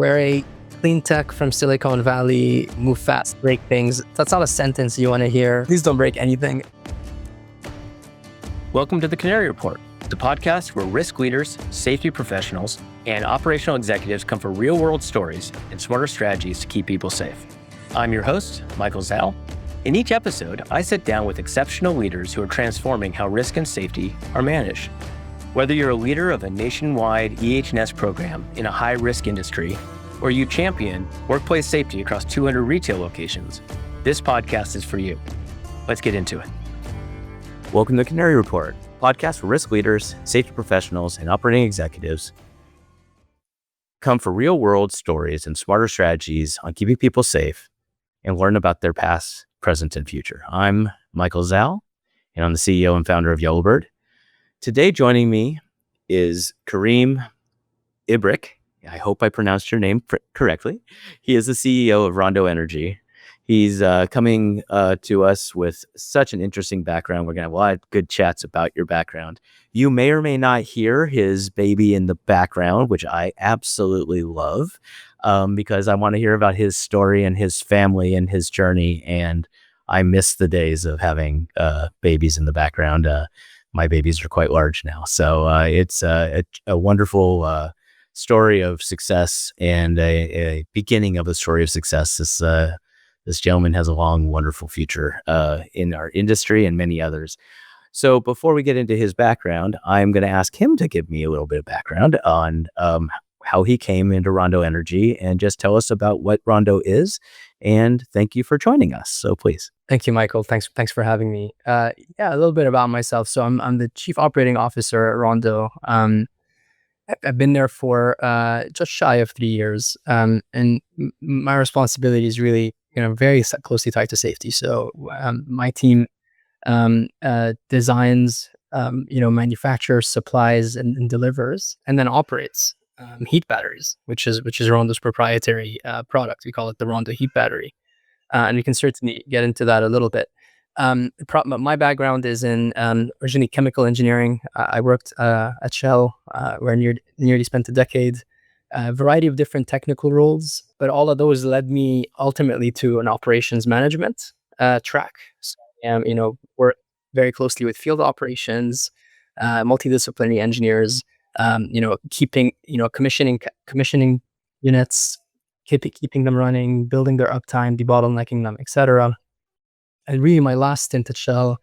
We're a clean tech from Silicon Valley, move fast, break things. That's not a sentence you want to hear. Please don't break anything. Welcome to the Canary Report, the podcast where risk leaders, safety professionals, and operational executives come for real-world stories and smarter strategies to keep people safe. I'm your host, Michael Zhao. In each episode, I sit down with exceptional leaders who are transforming how risk and safety are managed. Whether you're a leader of a nationwide EH&S program in a high-risk industry, or you champion workplace safety across 200 retail locations, this podcast is for you. Let's get into it. Welcome to the Canary Report, podcast for risk leaders, safety professionals, and operating executives come for real-world stories and smarter strategies on keeping people safe and learn about their past, present, and future. I'm Michael Zhao, and I'm the CEO and founder of Yellowbird. Today joining me is Karim Ibrik. I hope I pronounced your name correctly. He is the CEO of Rondo Energy. He's coming to us with such an interesting background. We're going to have a lot of good chats about your background. You may or may not hear his baby in the background, which I absolutely love because I want to hear about his story and his family and his journey. And I miss the days of having babies in the background. My babies are quite large now. So it's a wonderful story of success and a beginning of a story of success. This gentleman has a long, wonderful future in our industry and many others. So before we get into his background, I'm going to ask him to give me a little bit of background on how he came into Rondo Energy and just tell us about what Rondo is. And thank you for joining us. So please. Thank you, Michael. Thanks for having me. A little bit about myself. So I'm the Chief Operating Officer at Rondo. I've been there for just shy of 3 years, and my responsibility is really very closely tied to safety. So my team designs, manufactures, supplies, and delivers, and then operates heat batteries, which is Rondo's proprietary product. We call it the Rondo Heat Battery, and we can certainly get into that a little bit. My background is in originally chemical engineering. I worked at Shell, where I nearly spent a decade. A variety of different technical roles, but all of those led me ultimately to an operations management track. So work very closely with field operations, multidisciplinary engineers, keeping commissioning units, keeping them running, building their uptime, debottlenecking them, etc. And really, my last stint at Shell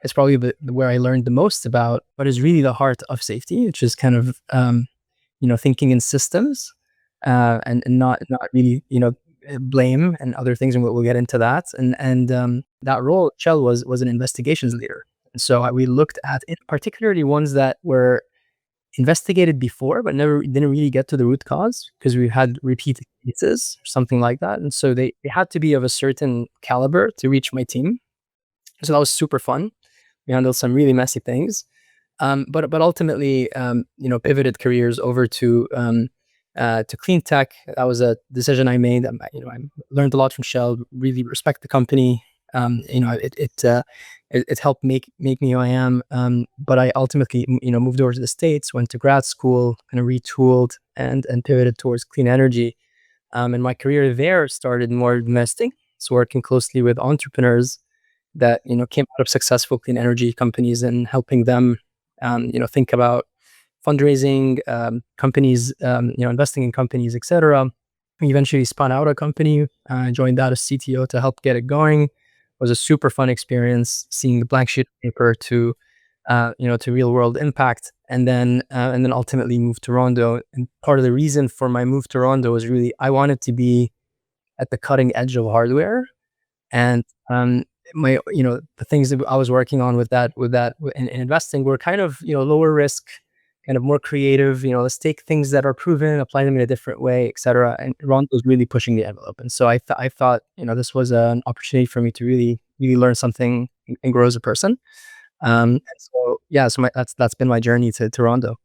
is probably where I learned the most about what is really the heart of safety, which is kind of thinking in systems and not really blame and other things, and we'll get into that. And that role at Shell was an investigations leader. And so we looked at particularly ones that were investigated before but didn't really get to the root cause because we had repeated cases or something like that. And so they had to be of a certain caliber to reach my team. So that was super fun. We handled some really messy things. But ultimately, pivoted careers over to clean tech. That was a decision I made. I learned a lot from Shell. Really respect the company. It helped make me who I am. But I ultimately, moved over to the States, went to grad school, kind of retooled and pivoted towards clean energy. And my career there started more investing, so working closely with entrepreneurs that came out of successful clean energy companies and helping them. Think about fundraising, companies, investing in companies, etc. We eventually spun out a company, joined that as CTO to help get it going. It was a super fun experience seeing the blank sheet of paper to real world impact, and then ultimately moved to Rondo. And part of the reason for my move to Rondo was really I wanted to be at the cutting edge of hardware, and the things that I was working on with that in investing were kind of lower risk, kind of more creative. Let's take things that are proven, apply them in a different way, etc. And Ron was really pushing the envelope, and so I thought this was an opportunity for me to really learn something and grow as a person. That's been my journey to Rondo.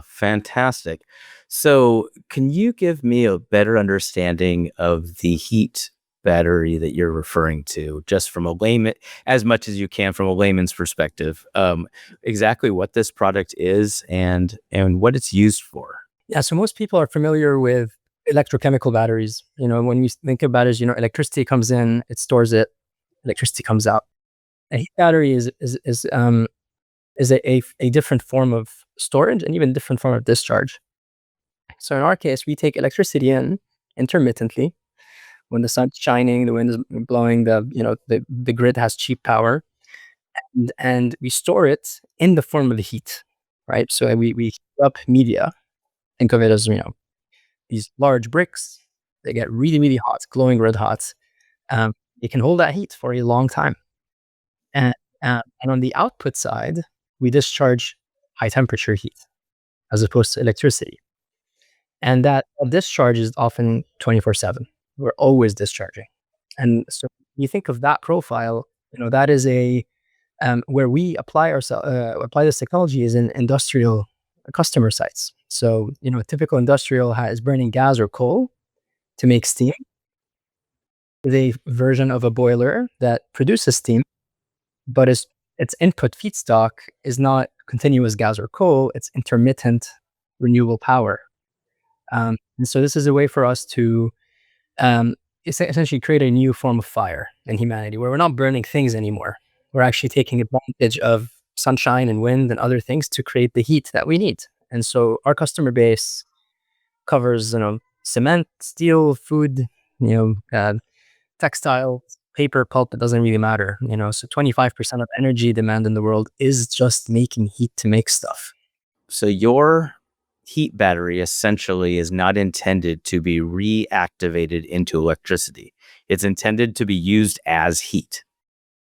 Fantastic. So can you give me a better understanding of the heat battery that you're referring to, just from a layman, as much as you can from a layman's perspective, exactly what this product is and what it's used for? Yeah, so most people are familiar with Electrochemical batteries. When you think of batteries, electricity comes in, it stores it, electricity comes out. A heat battery is a different form of storage and even different form of discharge. So in our case, we take electricity in intermittently when the sun's shining, the wind is blowing, the grid has cheap power, and we store it in the form of the heat, right? So we heat up media. Think of it as these large bricks. They get really really hot, glowing red hot. They can hold that heat for a long time. And and on the output side, we discharge high temperature heat as opposed to electricity. And that discharge is often 24/7. We're always discharging. And so you think of that profile, that is a where we apply this technology is in industrial customer sites. So, a typical industrial is burning gas or coal to make steam. The version of a boiler that produces steam, but its input feedstock is not continuous gas or coal, it's intermittent renewable power. And so this is a way for us to um, essentially create a new form of fire in humanity where we're not burning things anymore. We're actually taking advantage of sunshine and wind and other things to create the heat that we need. And so our customer base covers, cement, steel, food, textile, paper, pulp. It doesn't really matter. So 25% of energy demand in the world is just making heat to make stuff. So your heat battery essentially is not intended to be reactivated into electricity. It's intended to be used as heat.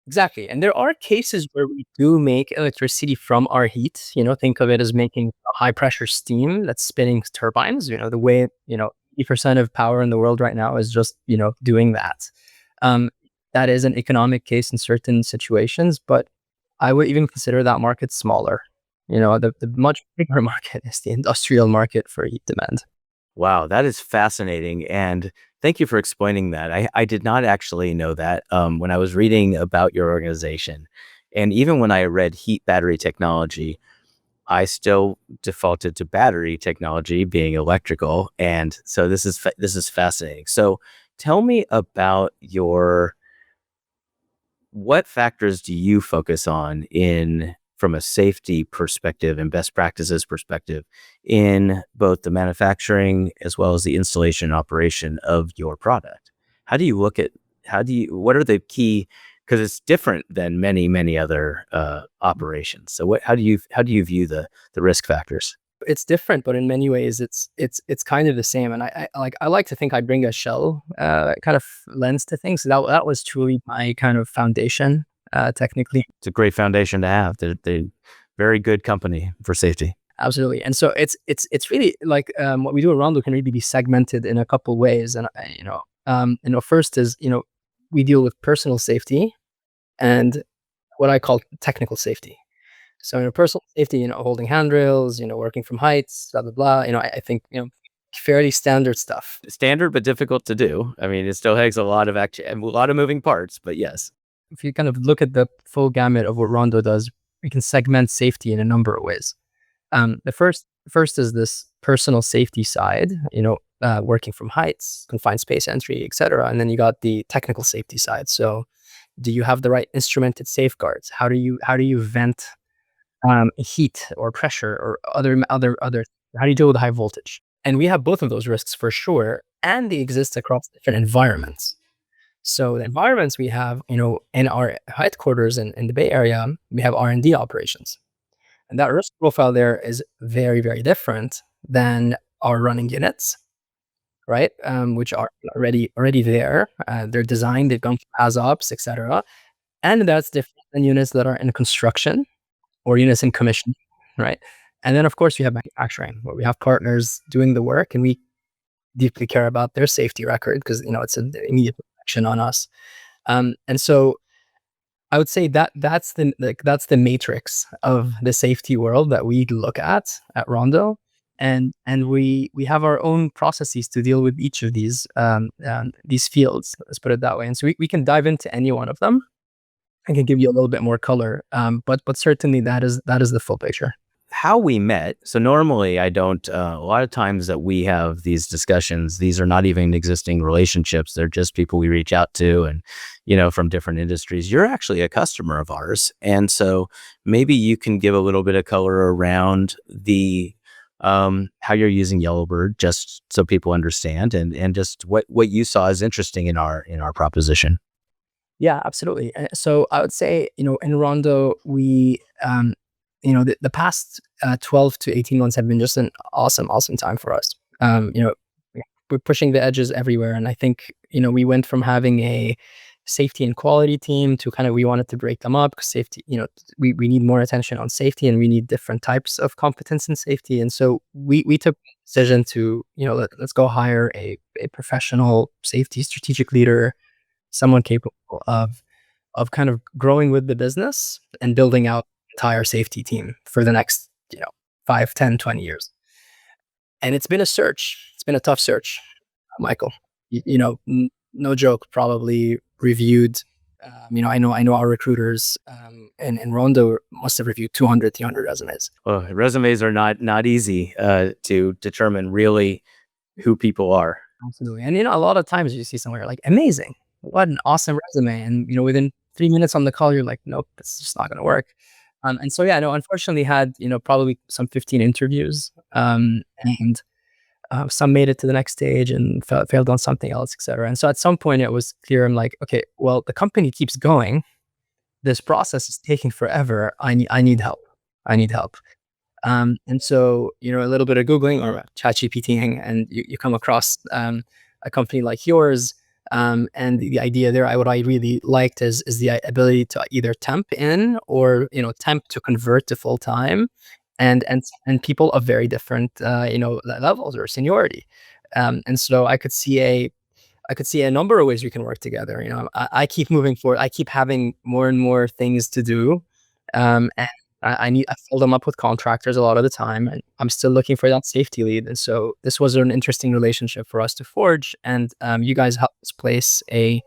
Exactly. And there are cases where we do make electricity from our heat. Think of it as making high pressure steam that's spinning turbines. The way, 80% of power in the world right now is just, doing that. That is an economic case in certain situations, but I would even consider that market smaller. The much bigger market is the industrial market for heat demand. Wow, that is fascinating. And thank you for explaining that. I did not actually know that when I was reading about your organization. And even when I read heat battery technology, I still defaulted to battery technology being electrical. And so this is fascinating. So tell me about what factors do you focus on from a safety perspective and best practices perspective in both the manufacturing as well as the installation and operation of your product? What are the key, because it's different than many other operations. So how do you view the risk factors? It's different, but in many ways, it's kind of the same. And I like to think I bring a shell kind of lens to things. That was truly my kind of foundation, technically. It's a great foundation to have. They're very good company for safety. Absolutely. And so it's really like what we do at Rondo can really be segmented in a couple ways. And first is we deal with personal safety and what I call technical safety. So personal safety, holding handrails, working from heights, blah blah blah. I think fairly standard stuff. Standard, but difficult to do. I mean, it still has a lot of moving parts, but yes. If you kind of look at the full gamut of what Rondo does, we can segment safety in a number of ways. The first is this personal safety side, working from heights, confined space entry, etc. And then you got the technical safety side. So, do you have the right instrumented safeguards? How do you vent heat or pressure or other? How do you deal with high voltage? And we have both of those risks for sure, and they exist across different environments. So the environments we have, in our headquarters in the Bay Area, we have R&D operations. And that risk profile there is very, very different than our running units, right? Which are already there. They're designed, they've gone through ASOPs, etc. And that's different than units that are in construction or units in commission, right? And then, of course, we have manufacturing, where we have partners doing the work, and we deeply care about their safety record because it's an immediate reflection on us. And so I would say that's the matrix of the safety world that we look at Rondo, and we have our own processes to deal with each of these fields. Let's put it that way. And so we can dive into any one of them. I can give you a little bit more color, but certainly that is the full picture. how we met. So normally I don't, a lot of times that we have these discussions, these are not even existing relationships. They're just people we reach out to and, from different industries. You're actually a customer of ours. And so maybe you can give a little bit of color around how you're using Yellowbird, just so people understand, and just what you saw as interesting in our proposition. Yeah, absolutely. So I would say, in Rondo, the past 12 to 18 months have been just an awesome, awesome time for us. We're pushing the edges everywhere. And I think, we went from having a safety and quality team to kind of, we wanted to break them up because safety, we need more attention on safety and we need different types of competence in safety. And so we took the decision to, let's go hire a professional safety strategic leader, someone capable of kind of growing with the business and building out an entire safety team for the next, 5, 10, 20 years. And it's been a search. It's been a tough search, Michael. No joke, probably reviewed. I know our recruiters in Rondo must have reviewed 200, 300 resumes. Well, resumes are not easy to determine really who people are. Absolutely. And, a lot of times you see somewhere like, amazing, what an awesome resume. And, within 3 minutes on the call, you're like, nope, it's just not going to work. And so, yeah, no, unfortunately had, probably some 15 interviews and some made it to the next stage and failed on something else, et cetera. And so at some point it was clear, I'm like, okay, well, the company keeps going. This process is taking forever. I need help. I need help. And so, a little bit of Googling or ChatGPTing, and you come across a company like yours. And the idea there, what I really liked is the ability to either temp in or, temp to convert to full time, and people of very different, levels or seniority. And so I could see a number of ways we can work together. I keep moving forward. I keep having more and more things to do. And I fill them up with contractors a lot of the time, and I'm still looking for that safety lead. And so this was an interesting relationship for us to forge. And you guys helped us place a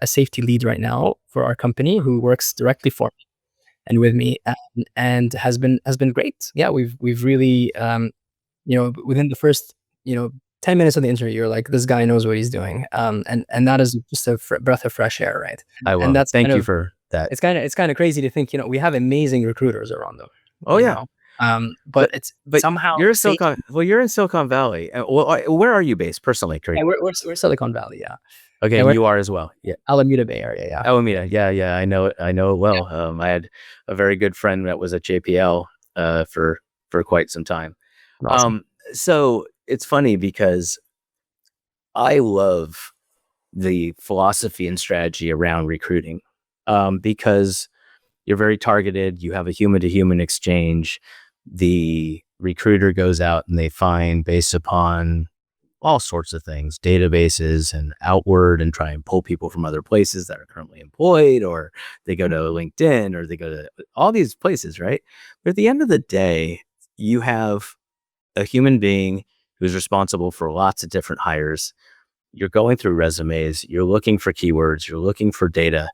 safety lead right now for our company who works directly for me and with me, and has been great. Yeah, we've really, within the first 10 minutes of the interview, you're like, this guy knows what he's doing, and that is just a breath of fresh air, right? I will. And that's Thank you for that. It's kind of crazy to think, we have amazing recruiters around them. Oh yeah. But somehow you're you're in Silicon Valley. Where are you based personally, Karim? Yeah, we're Silicon Valley, yeah. Okay, Yeah, you are as well. Yeah. Alameda Bay Area, yeah. Alameda. Yeah. I know it well. I had a very good friend that was at JPL for quite some time. Awesome. So it's funny because I love the philosophy and strategy around recruiting, because you're very targeted. You have a human to human exchange. The recruiter goes out and they find, based upon all sorts of things, databases and outward, and try and pull people from other places that are currently employed, or they go to LinkedIn, or they go to all these places, right? But at the end of the day, you have a human being who's responsible for lots of different hires. You're going through resumes, you're looking for keywords, you're looking for data.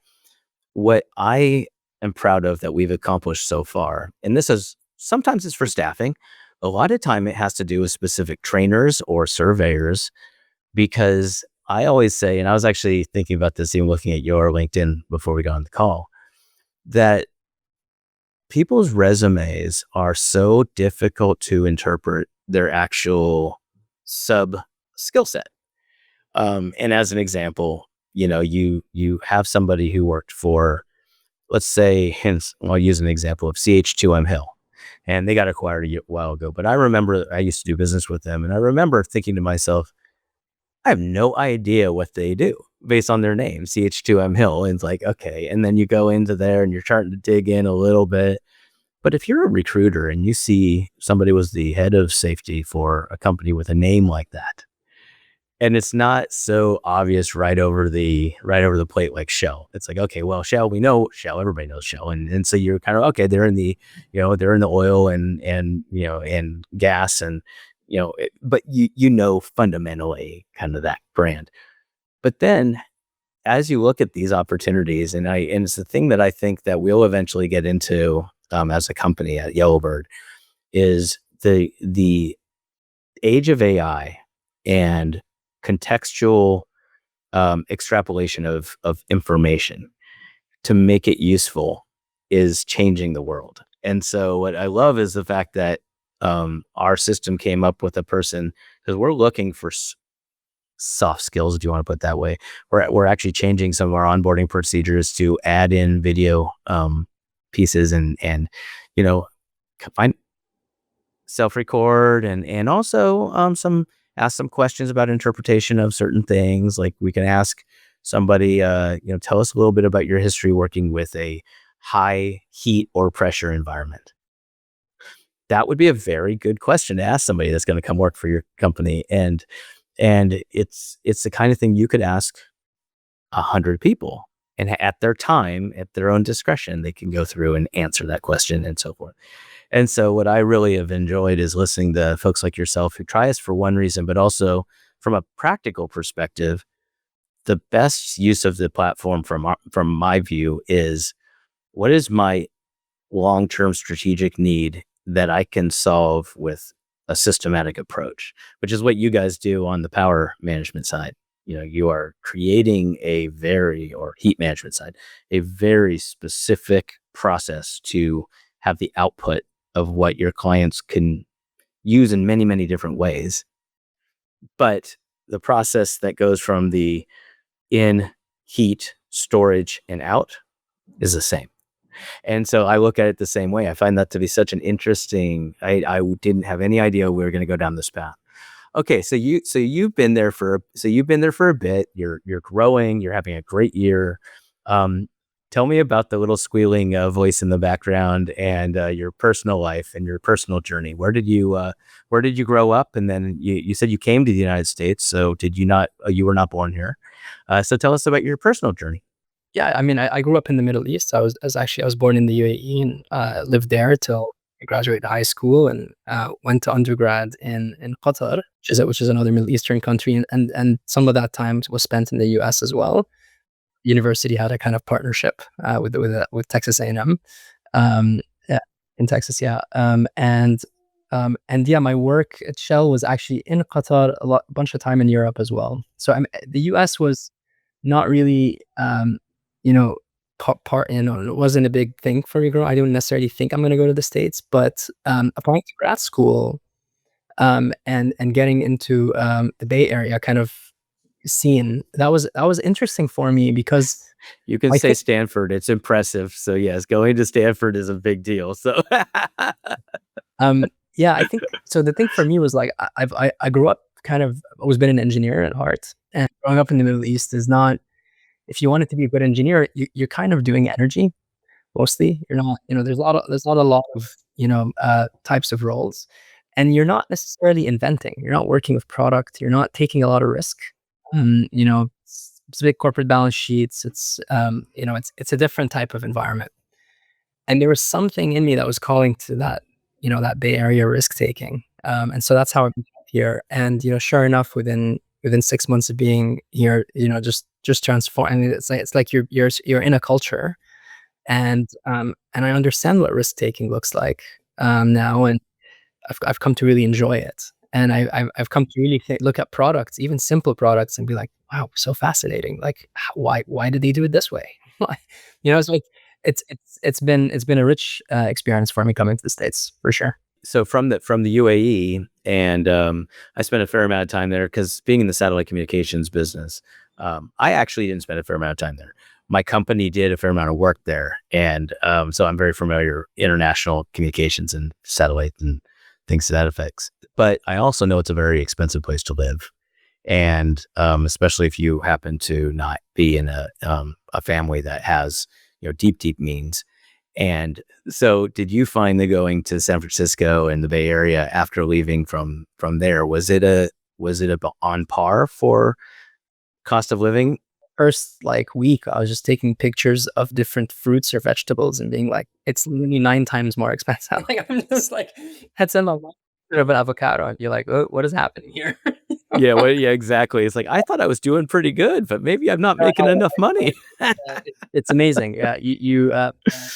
What I am proud of that we've accomplished so far, and this is sometimes it's for staffing, a lot of time it has to do with specific trainers or surveyors, because I always say, and I was actually thinking about this even looking at your LinkedIn before we got on the call, that people's resumes are so difficult to interpret their actual sub skill set. And as an example, you have somebody who worked for, let's say, I'll use an example of CH2M Hill, and they got acquired a while ago. But I remember I used to do business with them, and I remember thinking to myself, I have no idea what they do based on their name, CH2M Hill. And it's like, okay. And then you go into there and you're trying to dig in a little bit. But if you're a recruiter and you see somebody was the head of safety for a company with a name like that, and it's not so obvious right over the plate like Shell, it's like, okay, well, Shell, we know Shell, everybody knows Shell, and so you're kind of, okay, they're in the oil and gas, and but you fundamentally kind of that brand. But then as you look at these opportunities, and it's the thing that I think that we'll eventually get into as a company at Yellowbird, is the age of AI and contextual extrapolation of information to make it useful is changing the world. And so what I love is the fact that our system came up with a person, because we're looking for soft skills, if you want to put it that way. We're actually changing some of our onboarding procedures to add in video pieces and find self-record and also ask some questions about interpretation of certain things. Like we can ask somebody, tell us a little bit about your history working with a high heat or pressure environment. That would be a very good question to ask somebody that's going to come work for your company. And it's the kind of thing you could ask 100 people, and at their time, at their own discretion, they can go through and answer that question and so forth. And so what I really have enjoyed is listening to folks like yourself who try us for one reason, but also from a practical perspective, the best use of the platform from my view is, what is my long-term strategic need that I can solve with a systematic approach, which is what you guys do on the power management side. You are creating or heat management side, a very specific process to have the output of what your clients can use in many, many different ways. But the process that goes from the in, heat, storage, and out is the same. And so I look at it the same way. I find that to be such an interesting, I didn't have any idea we were going to go down this path. Okay, so you've been there for a bit. You're growing. You're having a great year. Tell me about the little squealing voice in the background and your personal life and your personal journey. Where did you grow up? And then you said you came to the United States. So did you not? You were not born here. So tell us about your personal journey. Yeah, I mean, I grew up in the Middle East. I was born in the UAE and lived there till I graduated high school and went to undergrad in Qatar, which is another Middle Eastern country, and some of that time was spent in the U.S. as well. University had a kind of partnership with Texas A&M yeah, in Texas, yeah, and yeah, my work at Shell was actually in Qatar, a bunch of time in Europe as well. So the U.S. was not really it wasn't a big thing for me growing. I didn't necessarily think I'm going to go to the States, but applying to grad school and getting into the Bay Area kind of scene, that was interesting for me because You can I say think Stanford. It's impressive. So yes, going to Stanford is a big deal. So yeah, I think so. The thing for me was like I grew up kind of always been an engineer at heart, and growing up in the Middle East is not. If you wanted to be a good engineer, you're kind of doing energy mostly. You're not, there's not a lot of, types of roles, and you're not necessarily inventing. You're not working with product. You're not taking a lot of risk. It's big corporate balance sheets. It's a different type of environment. And there was something in me that was calling to that, that Bay Area risk taking. And so that's how I became here. And, sure enough, within 6 months of being here, just transform. And it's like you're in a culture, and I understand what risk taking looks like now, and I've come to really enjoy it. And I've come to really look at products, even simple products, and be like, wow, so fascinating. Like, why did they do it this way? It's like it's been a rich experience for me coming to the States for sure. so from the UAE, and I spent a fair amount of time there because being in the satellite communications business, I actually didn't spend a fair amount of time there. My company did a fair amount of work there, and so I'm very familiar international communications and satellite and things to that effect. But I also know it's a very expensive place to live, and especially if you happen to not be in a family that has deep means. And so, did you find that going to San Francisco and the Bay Area after leaving from there, was it on par for cost of living? First like week, I was just taking pictures of different fruits or vegetables and being like, it's literally 9 times more expensive. Like I'm just like, that's in my mind of an avocado, and you're like, oh, what is happening here? Yeah, well, yeah, exactly. It's like I thought I was doing pretty good, but maybe I'm not making enough money. It's amazing. Yeah,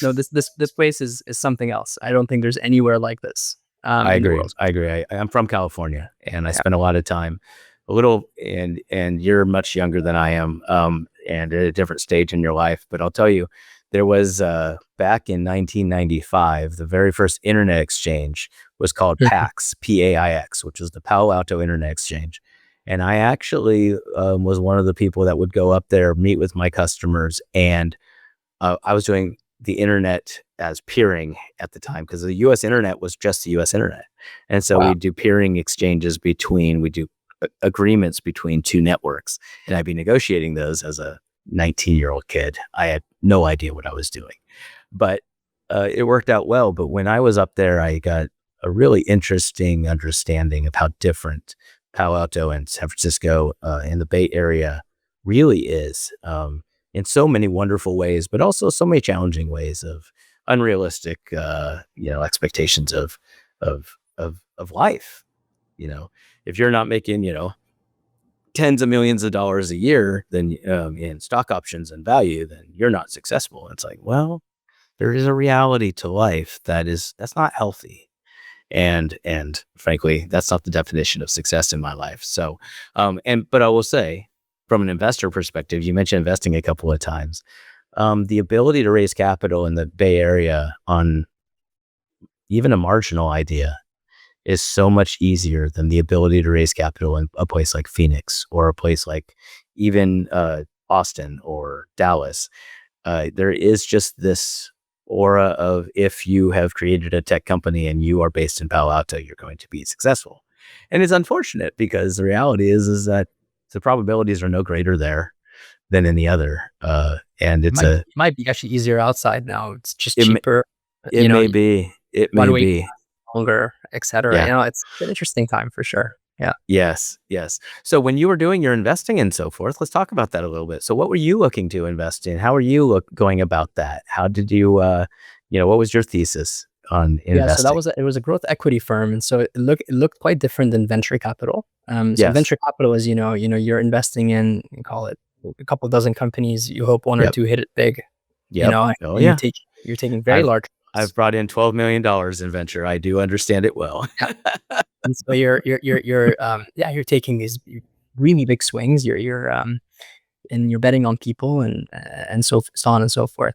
no, this place is something else. I don't think there's anywhere like this. I in the agree. world. I agree. I'm from California, and I Yeah. spent a lot of time, a little, and you're much younger than I am, and at a different stage in your life. But I'll tell you, there was back in 1995, the very first internet exchange was called Mhm. PAX, PAIX, which was the Palo Alto Internet Exchange. And I actually was one of the people that would go up there, meet with my customers, and I was doing the internet as peering at the time because the U.S. internet was just the U.S. internet, and so Wow. we do peering exchanges we do agreements between two networks, and I'd be negotiating those as a 19-year-old kid. I had no idea what I was doing, but it worked out well. But when I was up there, I got a really interesting understanding of how different Palo Alto and San Francisco and the Bay Area really is. In so many wonderful ways, but also so many challenging ways of unrealistic, expectations of life. If you're not making, tens of millions of dollars a year, then in stock options and value, then you're not successful. It's like, well, there is a reality to life that's not healthy, and frankly, that's not the definition of success in my life. So, but I will say, from an investor perspective, you mentioned investing a couple of times. The ability to raise capital in the Bay Area on even a marginal idea is so much easier than the ability to raise capital in a place like Phoenix or a place like even Austin or Dallas. There is just this aura of, if you have created a tech company and you are based in Palo Alto, you're going to be successful. And it's unfortunate because the reality is that the probabilities are no greater there than any other. And It might be actually easier outside now. It's just it, cheaper. it You know, may be, it may runway be. longer, etc. Yeah. It's an interesting time for sure. Yeah. Yes. Yes. So when you were doing your investing and so forth, let's talk about that a little bit. So what were you looking to invest in? How are you going about that? How did you, what was your thesis on Yeah, so investing? it was a growth equity firm, and so it looked quite different than venture capital. So Yes. venture capital is, you're investing in, you call it, a couple dozen companies. You hope one or Yep. two hit it big. Yep. And Oh you yeah. take you're taking very I've large I've risks. brought in $12 million in venture. I do understand it well. Yeah, and so you're taking these really big swings. And you're betting on people and so on and so forth.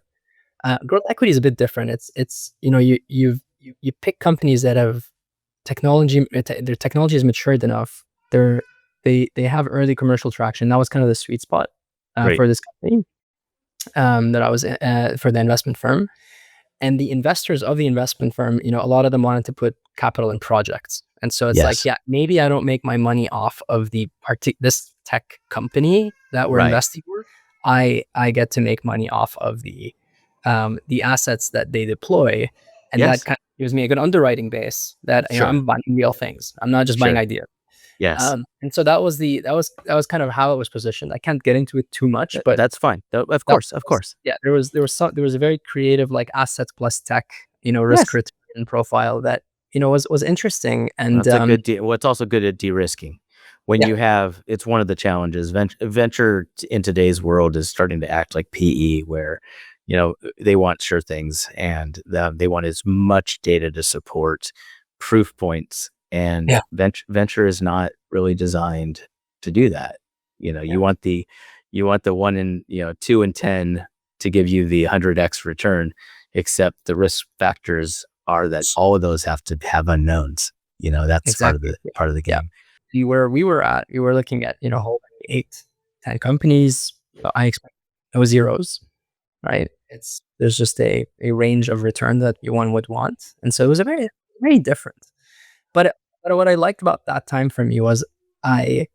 Growth equity is a bit different. It's you pick companies that have their technology is matured enough. They have early commercial traction. That was kind of the sweet spot Great. for this company that I was for the investment firm. And the investors of the investment firm, a lot of them wanted to put capital in projects. And so it's like, Yes. yeah, maybe I don't make my money off of this tech company that we're Right. investing for. I get to make money off of the assets that they deploy, and that Yes. kind of gives me a good underwriting base that Sure. I'm buying real things. I'm not just buying Sure. ideas. Yes. And so that was kind of how it was positioned. I can't get into it too much, but That's fine. Of that course. Of course. yeah, there was a very creative, like, assets plus tech, risk Yes. return profile that, was interesting. And That's a good deal. What's also good at de-risking. When yeah, you have, it's one of the challenges. Venture in today's world is starting to act like PE, where, they want sure things, and they want as much data to support proof points. And yeah, venture is not really designed to do that. yeah, You want the 1 in, 2 in 10 to give you the 100x return, except the risk factors are that all of those have to have unknowns. That's part of exactly. the part of the Yeah, game. we were looking at, whole 8, 10 companies. I expect no zeros, right? There's just a range of return that one would want, and so it was a very, very different. But what I liked about that time for me was I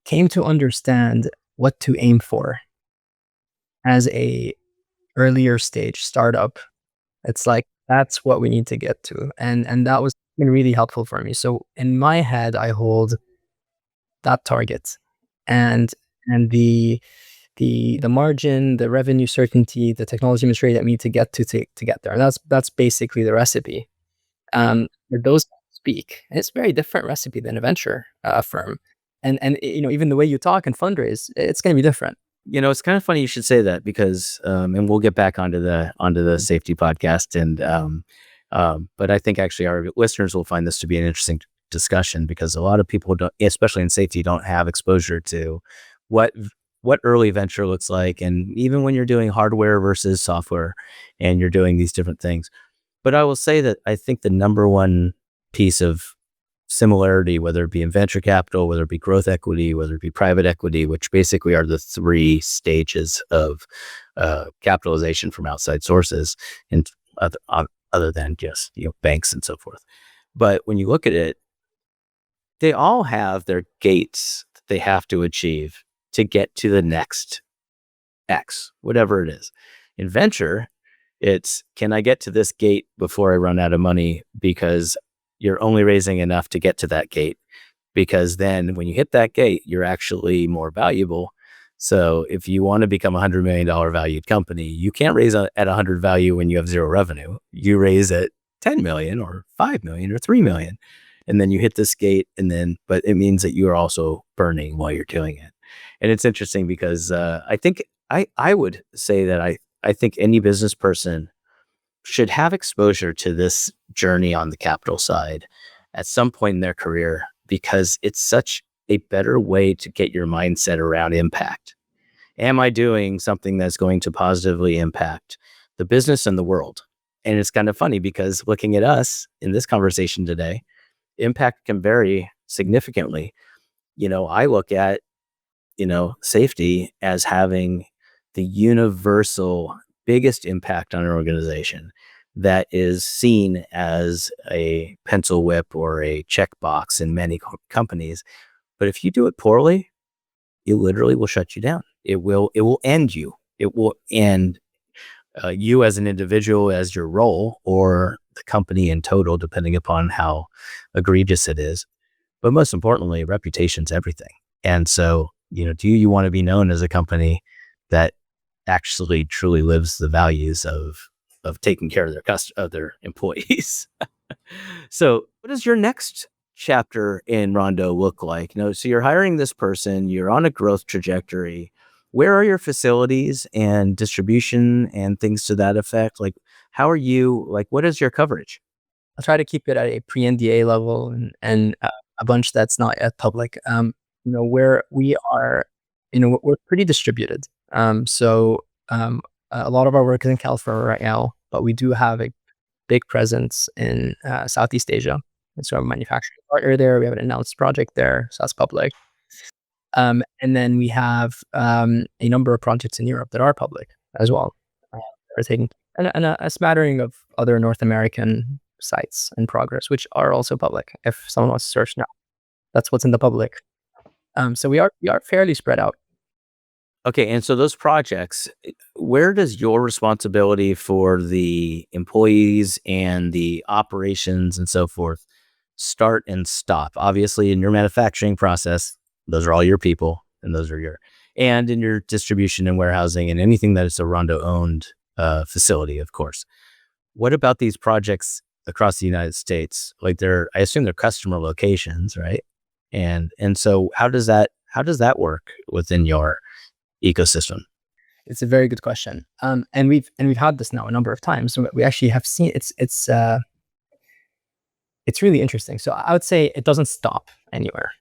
came to understand what to aim for as a earlier stage startup. It's like, that's what we need to get to, and that was been really helpful for me. So in my head, I hold that target, and the margin, the revenue certainty, the technology maturity that we need to get to get there. And that's basically the recipe. Where those speak, and it's a very different recipe than a venture firm. And even the way you talk and fundraise, it's going to be different. It's kind of funny you should say that because, and we'll get back onto the safety podcast, and But I think actually our listeners will find this to be an interesting discussion because a lot of people don't, especially in safety, don't have exposure to what what early venture looks like, and even when you're doing hardware versus software, and you're doing these different things. But I will say that I think the number one piece of similarity, whether it be in venture capital, whether it be growth equity, whether it be private equity, which basically are the three stages of capitalization from outside sources, and other than just banks and so forth. But when you look at it, they all have their gates that they have to achieve to get to the next X, whatever it is. In venture, it's, can I get to this gate before I run out of money? Because you're only raising enough to get to that gate. Because then when you hit that gate, you're actually more valuable. So if you want to become a $100 million valued company, you can't raise at 100 value when you have zero revenue. You raise at 10 million or 5 million or 3 million. And then you hit this gate, but it means that you are also burning while you're doing it. And it's interesting because I think I would say that I think any business person should have exposure to this journey on the capital side at some point in their career, because it's such a better way to get your mindset around impact. Am I doing something that's going to positively impact the business and the world? And it's kind of funny because looking at us in this conversation today, impact can vary significantly. I look at safety as having the universal biggest impact on an organization that is seen as a pencil whip or a checkbox in many companies. But if you do it poorly, it literally will shut you down. It will end you. It will end you as an individual, as your role, or the company in total, depending upon how egregious it is. But most importantly, reputation's everything. And so, do you want to be known as a company that actually truly lives the values of taking care of their employees? So what does your next chapter in Rondo look like? So you're hiring this person, you're on a growth trajectory. Where are your facilities and distribution and things to that effect? Like, how are you, what is your coverage? I'll try to keep it at a pre-NDA level and a bunch that's not yet public. Where we are, we're pretty distributed. A lot of our work is in California right now, but we do have a big presence in Southeast Asia. And so our manufacturing partner there, we have an announced project there, so that's public. And then we have a number of projects in Europe that are public as well. Are taking and a smattering of other North American sites in progress, which are also public. If someone wants to search now, that's what's in the public. So we are fairly spread out. Okay, and so those projects, where does your responsibility for the employees and the operations and so forth start and stop? Obviously, in your manufacturing process, those are all your people, and and in your distribution and warehousing and anything that is a Rondo owned facility, of course. What about these projects across the United States? I assume they're customer locations, right? And so how does that work within your ecosystem? It's a very good question. And we've had this now a number of times. So we actually have seen it's really interesting. So I would say it doesn't stop anywhere.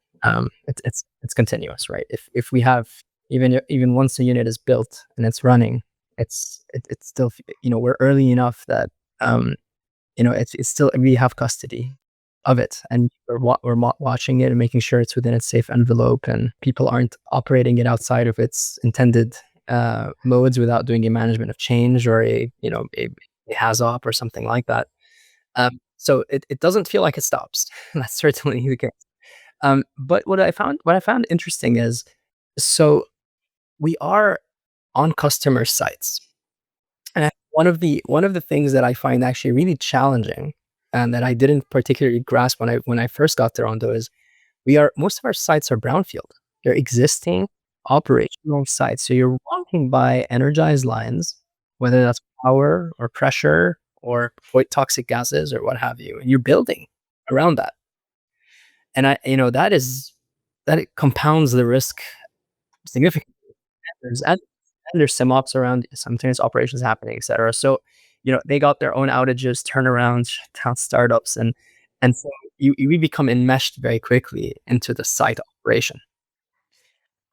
It's continuous, right? If we have even once a unit is built and it's running, it's still, we're early enough that it's still, we have custody of it, and we're watching it and making sure it's within its safe envelope, and people aren't operating it outside of its intended modes without doing a management of change or a HAZOP or something like that. So it doesn't feel like it stops. That's certainly the case. But what I found interesting is, so we are on customer sites, and one of the things that I find actually really challenging, and that I didn't particularly grasp when I first got to Rondo, is most of our sites are brownfield. They're existing operational sites. So you're walking by energized lines, whether that's power or pressure or toxic gases or what have you, and you're building around that. And that it compounds the risk significantly. There's and there's SIMOps around, sometimes operations happening, et cetera. So they got their own outages, turnarounds, shut down startups, and so we become enmeshed very quickly into the site operation.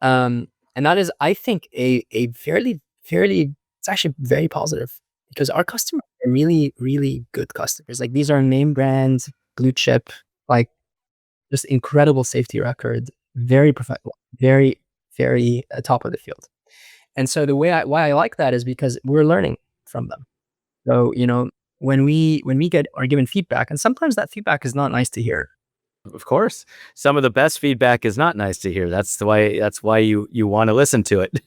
And that is, I think, a fairly it's actually very positive because our customers are really, really good customers. Like, these are name brands, blue chip, like, just incredible safety record, very professional, very, very top of the field. And so why I like that is because we're learning from them. So, when we get are given feedback, and sometimes that feedback is not nice to hear. Of course, some of the best feedback is not nice to hear. That's why you want to listen to it.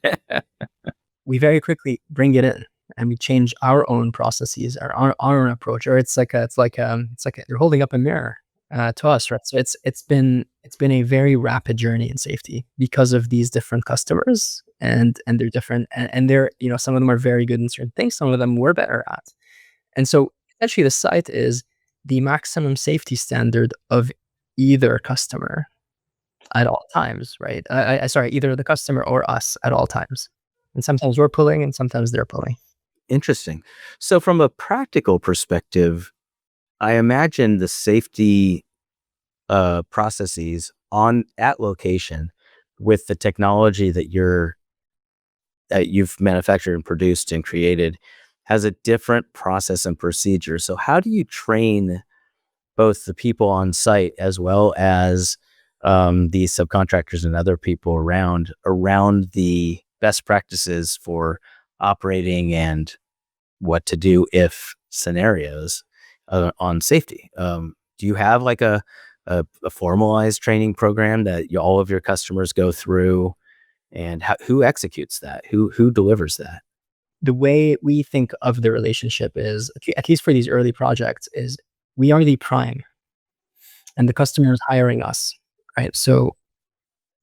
We very quickly bring it in and we change our own processes, our own approach, or it's like you're holding up a mirror to us, right? So it's been a very rapid journey in safety because of these different customers, and they're different, and they're, some of them are very good in certain things, some of them we're better at. And so essentially the site is the maximum safety standard of either customer at all times, right? Sorry, either the customer or us at all times. And sometimes we're pulling and sometimes they're pulling. Interesting. So from a practical perspective, I imagine the safety processes on at location with the technology that you've manufactured and produced and created has a different process and procedure. So how do you train both the people on site as well as the subcontractors and other people around the best practices for operating and what to do if scenarios on safety? Do you have like a formalized training program that all of your customers go through, and who executes that? Who delivers that? The way we think of the relationship is, at least for these early projects, is we are the prime and the customer is hiring us, right? So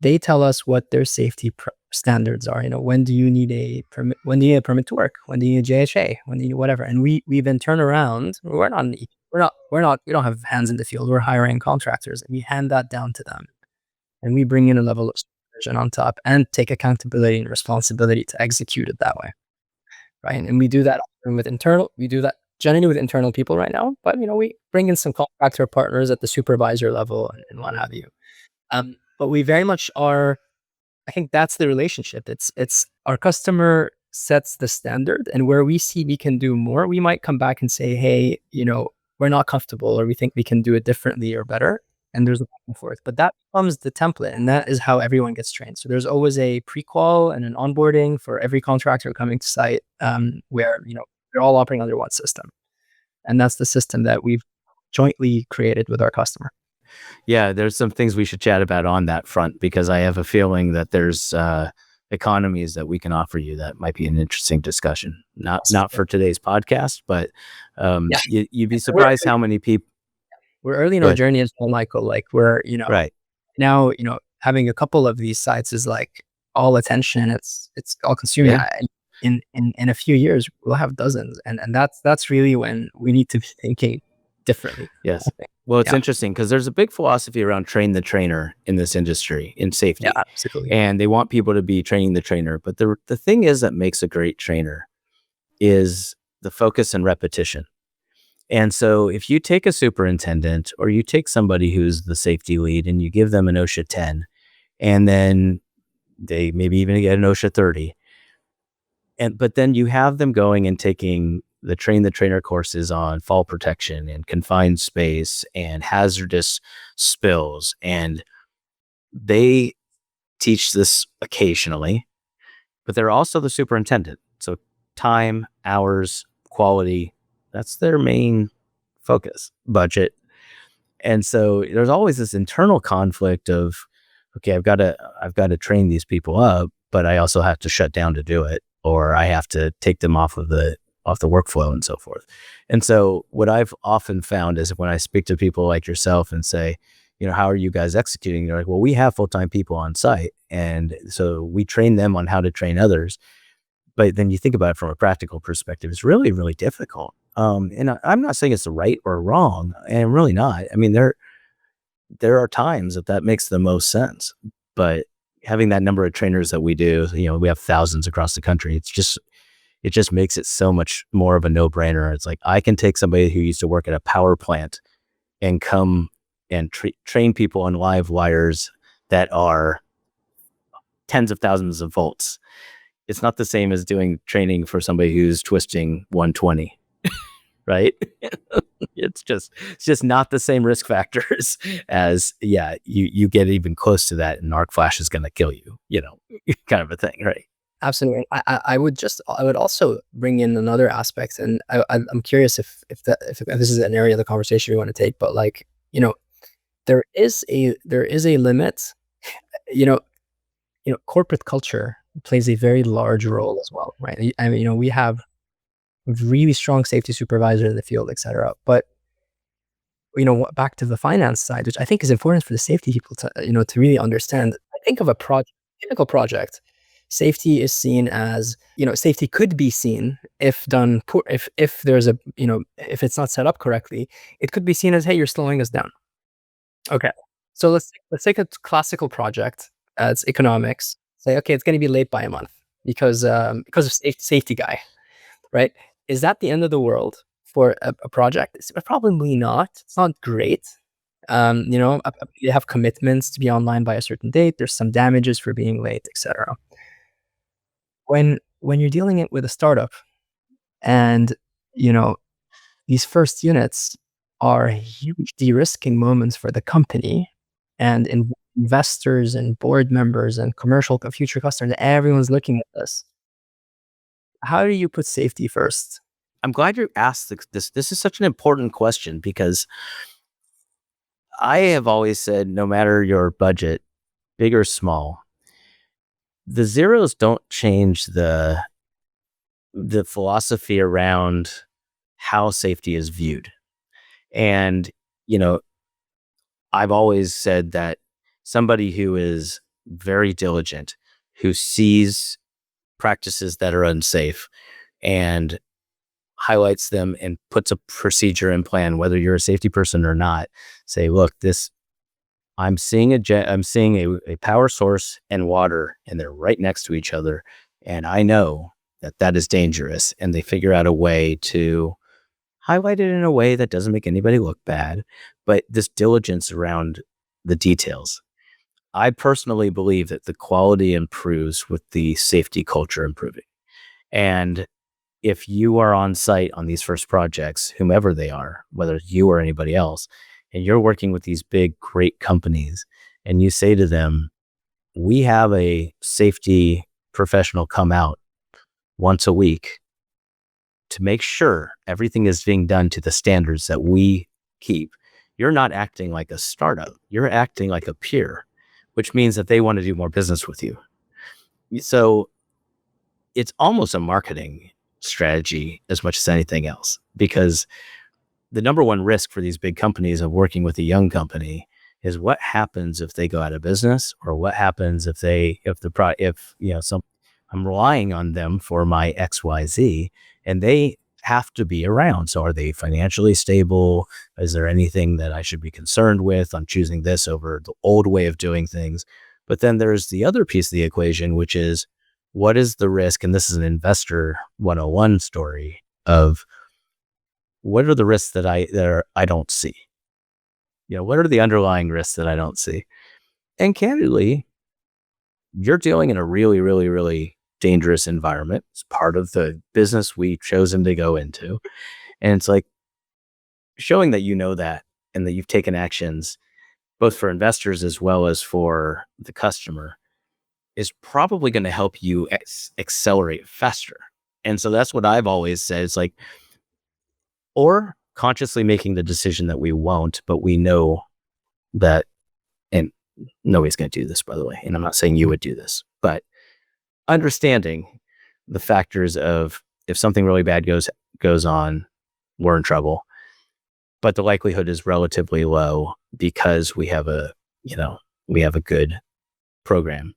they tell us what their safety standards are. When do you need a permit? When do you need a permit to work? When do you need a JHA? When do you need whatever? And we then turn around. We don't have hands in the field. We're hiring contractors, and we hand that down to them, and we bring in a level of supervision on top and take accountability and responsibility to execute it that way, right? And we do that often with internal. We do that generally with internal people right now, but we bring in some contractor partners at the supervisor level and what have you. But we very much are. I think that's the relationship. It's our customer sets the standard, and where we see we can do more, we might come back and say, hey, we're not comfortable, or we think we can do it differently or better. And there's a back and forth, but that becomes the template, and that is how everyone gets trained. So there's always a pre-qual and an onboarding for every contractor coming to site, where they're all operating under one system, and that's the system that we've jointly created with our customer. Yeah, there's some things we should chat about on that front, because I have a feeling that there's economies that we can offer you that might be an interesting discussion. Not for today's podcast, but Yeah. you'd be surprised how many people. We're early in Go our ahead. journey as well, Michael. Like, we're, Right. now, having a couple of these sites is like all attention. It's all consuming. Yeah. In a few years, we'll have dozens, and that's really when we need to be thinking differently. Yes. Well, it's Yeah. interesting because there's a big philosophy around train the trainer in this industry in safety. Yeah, absolutely. And they want people to be training the trainer. But the thing is that makes a great trainer is the focus and repetition. And so if you take a superintendent or you take somebody who's the safety lead and you give them an OSHA 10, and then they maybe even get an OSHA 30, but then you have them going and taking the train the trainer courses on fall protection and confined space and hazardous spills, and they teach this occasionally, but they're also the superintendent. So time, hours, quality, that's their main focus, budget. And so there's always this internal conflict of, okay, I've got to train these people up, but I also have to shut down to do it, or I have to take them off the workflow and so forth. And so what I've often found is when I speak to people like yourself and say, how are you guys executing? They're like, well, we have full-time people on site, and so we train them on how to train others. But then you think about it from a practical perspective, it's really, really difficult. And I'm not saying it's right or wrong, and I'm really not. I mean, there are times that makes the most sense, but having that number of trainers that we do, we have thousands across the country. it just makes it so much more of a no-brainer. It's like, I can take somebody who used to work at a power plant and come and train people on live wires that are tens of thousands of volts. It's not the same as doing training for somebody who's twisting 120, right? It's just not the same risk factors as, you get even close to that and arc flash is going to kill you, kind of a thing, right? Absolutely. I would also bring in another aspect, and I'm curious if this is an area of the conversation we want to take, but like, there is a limit. you know Corporate culture plays a very large role as well, right? I mean, we have really strong safety supervisors in the field, et cetera. But back to the finance side, which I think is important for the safety people to really understand. I think of a typical project. Safety is seen as, safety could be seen, if done poor, if there's if it's not set up correctly, it could be seen as, hey, you're slowing us down. Okay. So let's take a classical project. It's economics. Say, okay, it's going to be late by a month because of safety guy, right? Is that the end of the world for a project? It's probably not. It's not great. You have commitments to be online by a certain date. There's some damages for being late, etc. When you're dealing it with a startup, and these first units are huge de-risking moments for the company, and investors and board members and commercial future customers, everyone's looking at this. How do you put safety first? I'm glad you asked this. This is such an important question, because I have always said, no matter your budget, big or small, the zeros don't change the philosophy around how safety is viewed. And, I've always said that somebody who is very diligent, who sees practices that are unsafe and highlights them and puts a procedure and plan, whether you're a safety person or not, say, look, I'm seeing a power source and water, and they're right next to each other, and I know that is dangerous, and they figure out a way to highlight it in a way that doesn't make anybody look bad, but this diligence around the details. I personally believe that the quality improves with the safety culture improving. And if you are on site on these first projects, whomever they are, whether it's you or anybody else, and you're working with these big, great companies, and you say to them, we have a safety professional come out once a week to make sure everything is being done to the standards that we keep, you're not acting like a startup. You're acting like a peer, which means that they want to do more business with you. So it's almost a marketing strategy as much as anything else, because the number one risk for these big companies of working with a young company is what happens if they go out of business, or what happens if I'm relying on them for my XYZ, and they have to be around. So are they financially stable? Is there anything that I should be concerned with? I'm choosing this over the old way of doing things. But then there's the other piece of the equation, which is, what is the risk? And this is an investor 101 story of, what are the risks that I don't see? What are the underlying risks that I don't see? And candidly, you're dealing in a really, really, really dangerous environment. It's part of the business we've chosen to go into. And it's like showing that that, and that you've taken actions both for investors as well as for the customer, is probably going to help you accelerate faster. And so that's what I've always said. It's like, or consciously making the decision that we won't, but we know that, and nobody's going to do this, by the way, and I'm not saying you would do this, but understanding the factors of, if something really bad goes on, we're in trouble, but the likelihood is relatively low because we have a good program.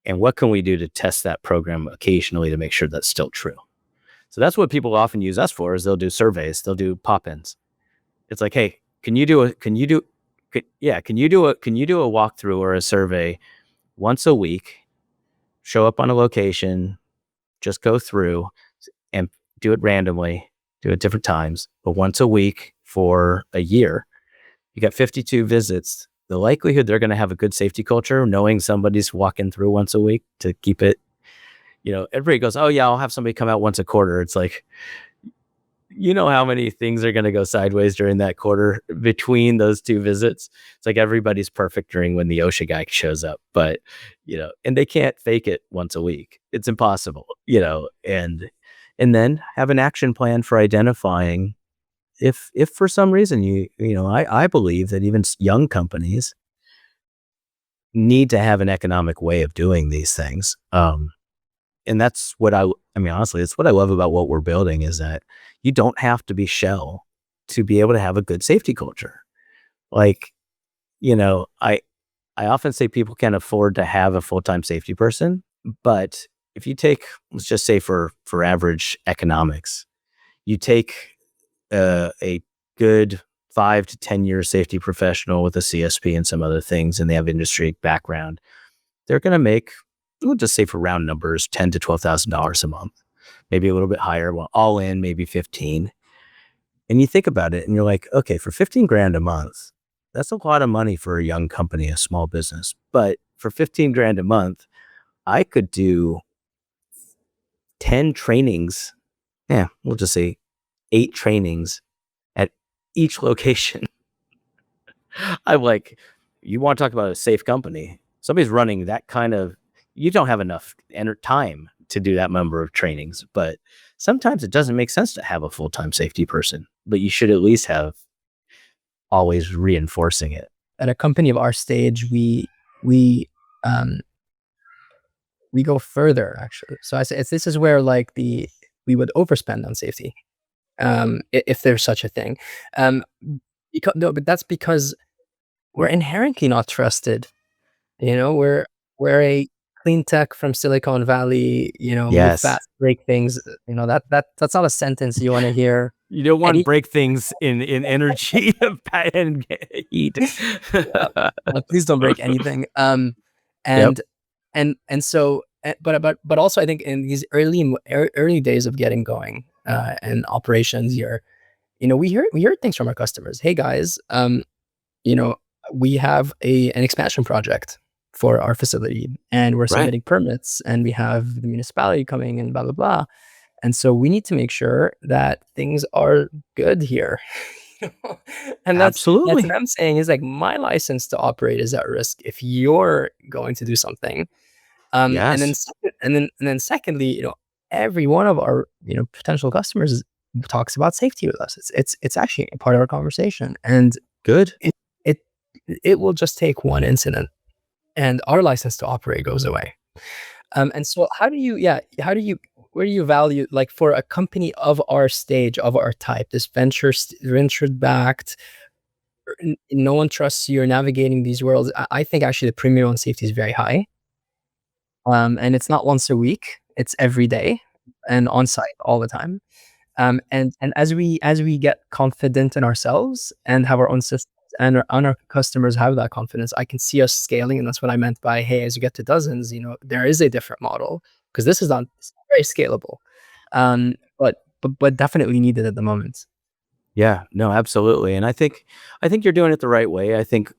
And what can we do to test that program occasionally to make sure that's still true? So that's what people often use us for, is they'll do surveys, they'll do pop-ins. It's like, hey, can you do a walkthrough or a survey once a week? Show up on a location, just go through, do it randomly, do it different times, but once a week for a year, you got 52 visits. The likelihood they're going to have a good safety culture, knowing somebody's walking through once a week to keep it, everybody goes, oh yeah, I'll have somebody come out once a quarter. It's like, how many things are going to go sideways during that quarter between those two visits. It's like everybody's perfect during when the OSHA guy shows up, but and they can't fake it once a week. It's impossible, and then have an action plan for identifying if for some reason I believe that even young companies need to have an economic way of doing these things. And that's what I mean, honestly, it's what I love about what we're building is that you don't have to be Shell to be able to have a good safety culture. Like, I often say people can't afford to have a full-time safety person, but if you take, let's just say for average economics, you take a good 5 to 10 year safety professional with a CSP and some other things, and they have industry background, they're going to make, we'll just say for round numbers, $10,000 to $12,000 a month, maybe a little bit higher. Well, all in, maybe 15. And you think about it and you're like, okay, for 15 grand a month, that's a lot of money for a young company, a small business. But for 15 grand a month, I could do 10 trainings. Yeah, we'll just say 8 trainings at each location. I'm like, you want to talk about a safe company? Somebody's running that kind of, you don't have enough time to do that number of trainings, but sometimes it doesn't make sense to have a full-time safety person, but you should at least have always reinforcing it. At a company of our stage, we go further actually. So this is where we would overspend on safety, if there's such a thing. But that's because we're inherently not trusted. We're a clean tech from Silicon Valley, move Yes. fast, break things. That's not a sentence you want to hear. You don't want to break things in energy and heat. Please don't break anything. But also I think in these early days of getting going and operations, we hear things from our customers. Hey guys, we have an expansion project for our facility, and we're submitting permits, and we have the municipality coming, and blah blah blah. And so we need to make sure that things are good here. And Absolutely. that's what I'm saying is like my license to operate is at risk if you're going to do something. Yes. And then secondly, every one of our potential customers talks about safety with us. It's actually a part of our conversation, and Good. it will just take one incident, and our license to operate goes away. And so where do you value, like for a company of our stage, of our type, this venture backed, no one trusts you, you're navigating these worlds. I think actually the premium on safety is very high. And it's not once a week, it's every day and on site all the time. And as we get confident in ourselves and have our own systems, and our customers have that confidence, I can see us scaling. And that's what I meant by, hey, as you get to dozens, there is a different model, because this is not very scalable, but definitely needed at the moment. Yeah, no, absolutely. And I think you're doing it the right way. I think,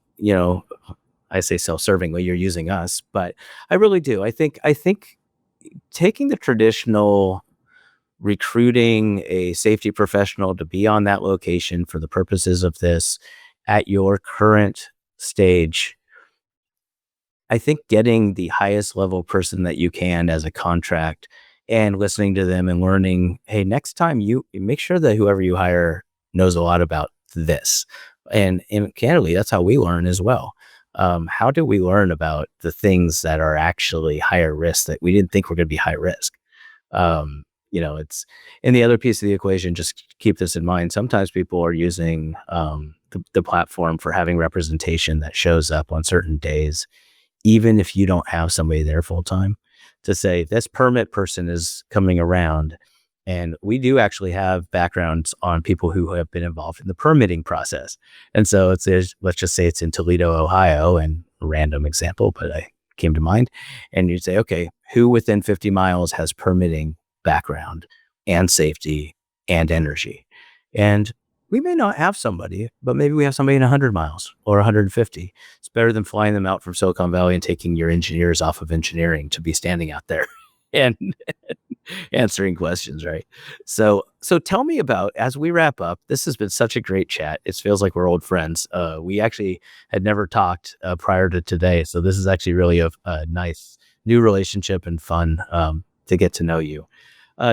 I say self-servingly, you're using us, but I really do. I think taking the traditional recruiting a safety professional to be on that location for the purposes of this at your current stage, I think getting the highest level person that you can as a contract and listening to them and learning, hey, next time you make sure that whoever you hire knows a lot about this. And candidly, that's how we learn as well. How do we learn about the things that are actually higher risk that we didn't think were going to be high risk? It's, and the other piece of the equation, just keep this in mind. Sometimes people are using the platform for having representation that shows up on certain days, even if you don't have somebody there full time, to say this permit person is coming around. And we do actually have backgrounds on people who have been involved in the permitting process. And so let's just say it's in Toledo, Ohio, and a random example, but I came to mind. And you'd say, okay, who within 50 miles has permitting background? and safety and energy. And we may not have somebody, but maybe we have somebody in 100 miles or 150. It's better than flying them out from Silicon Valley and taking your engineers off of engineering to be standing out there and answering questions, right? So tell me about, as we wrap up, this has been such a great chat. It feels like we're old friends. We actually had never talked prior to today. So this is actually really a nice new relationship and fun to get to know you.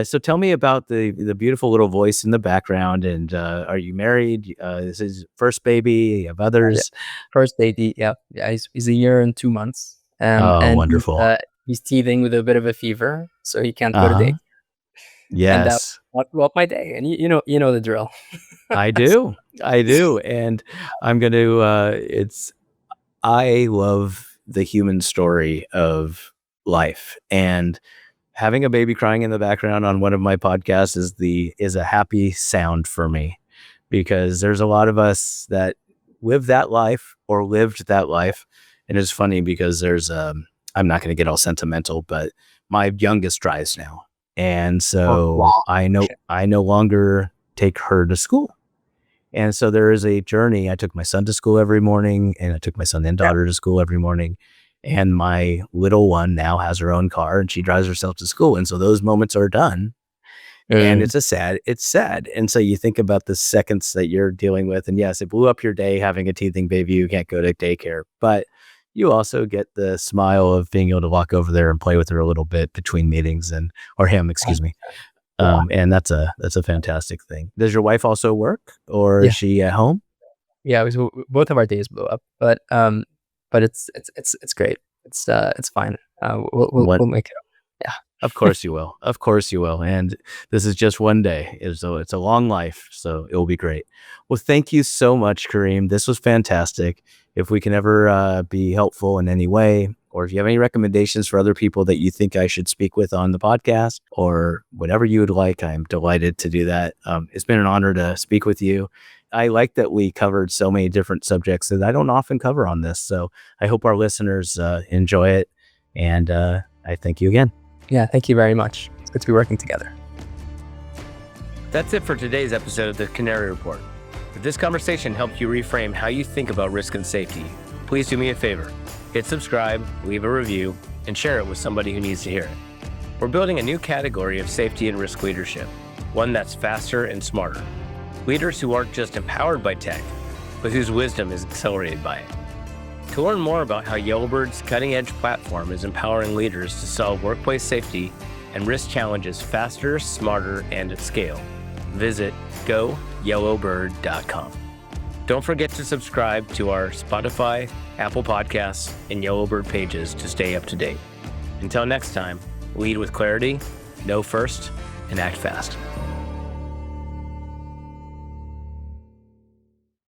So tell me about the beautiful little voice in the background. And are you married? This is first baby. You have Yeah. others. First baby, yeah, yeah. He's a year and 2 months, Oh, and wonderful. he's teething with a bit of a fever, so he can't go to Uh-huh. daycare. And that Yes, blew up my day. And you know the drill. I do. I do. And I'm going to, I love the human story of life, and having a baby crying in the background on one of my podcasts is a happy sound for me, because there's a lot of us that live that life or lived that life. And it's funny because I'm not going to get all sentimental, but my youngest drives now. And Oh, so wow. I no longer take her to school. And so there is a journey. I took my son to school every morning, and I took my son and Yeah. daughter to school every morning. And my little one now has her own car and she drives herself to school. And so those moments are done. And Mm. it's sad. And so you think about the seconds that you're dealing with. And yes, it blew up your day having a teething baby who can't go to daycare, but you also get the smile of being able to walk over there and play with her a little bit between meetings, or him, excuse me. Yeah. And that's a fantastic thing. Does your wife also work, or is Yeah. she at home? Yeah, both of our days blew up, but it's great. It's fine. What? We'll make it up. Yeah. Of course you will. Of course you will. And this is just one day. It's a long life, so it will be great. Well, thank you so much, Karim. This was fantastic. If we can ever be helpful in any way, or if you have any recommendations for other people that you think I should speak with on the podcast, or whatever you would like, I'm delighted to do that. It's been an honor to speak with you. I like that we covered so many different subjects that I don't often cover on this. So I hope our listeners enjoy it. And I thank you again. Yeah, thank you very much. It's good to be working together. That's it for today's episode of the Canary Report. If this conversation helped you reframe how you think about risk and safety, please do me a favor. Hit subscribe, leave a review, and share it with somebody who needs to hear it. We're building a new category of safety and risk leadership, one that's faster and smarter. Leaders who aren't just empowered by tech, but whose wisdom is accelerated by it. To learn more about how Yellowbird's cutting-edge platform is empowering leaders to solve workplace safety and risk challenges faster, smarter, and at scale, visit goyellowbird.com. Don't forget to subscribe to our Spotify, Apple Podcasts, and Yellowbird pages to stay up to date. Until next time, lead with clarity, know first, and act fast.